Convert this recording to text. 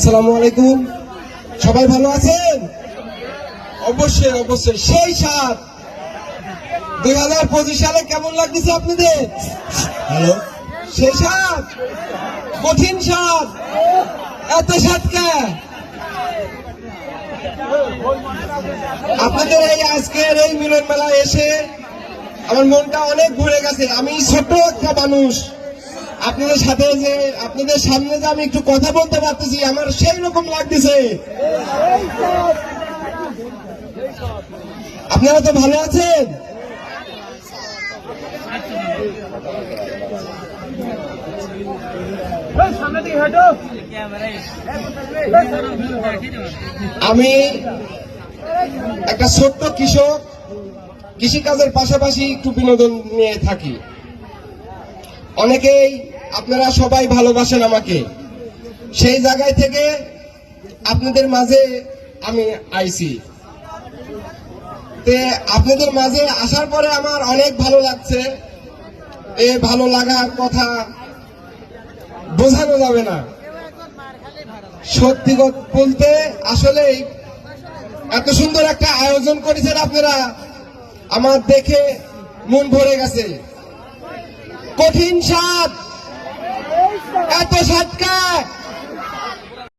আসসালামু আলাইকুম। সবাই ভালো আছেন? অবশ্যই অবশ্যই। সেই সাত 2025 সালে কেমন লাগতেছে আপনাদের? হ্যালো, সেই সাত, কঠিন সাত, এত সাত কে? আপনাদের এই আজকের এই মিলন মেলায় এসে আমার মনটা অনেক ঘুরে গেছে। আমি ছোট একটা মানুষ, আপনাদের সাথে যে আপনাদের সামনে যে আমি একটু কথা বলতে পারতেছি, আমার সেই রকম লাগতেছে। আপনারা তো ভালো আছেন? আমি একটা ছোট্ট কৃষক, কৃষিকাজের পাশাপাশি একটু বিনোদন নিয়ে থাকি। অনেকেই আপনারা সবাই ভালোবাসেন আমাকে, সেই জায়গায় থেকে আপনাদের মাঝে আমি আইছি। আপনাদের মাঝে আসার পরে আমার অনেক ভালো লাগছে। এই ভালো লাগার কথা বোঝানো যাবে না। সত্যি বলতে আসলেই এত সুন্দর একটা আয়োজন করেছেন আপনারা, আমার দেখে মন ভরে গেছে। কঠিন সাত, এত সাতকা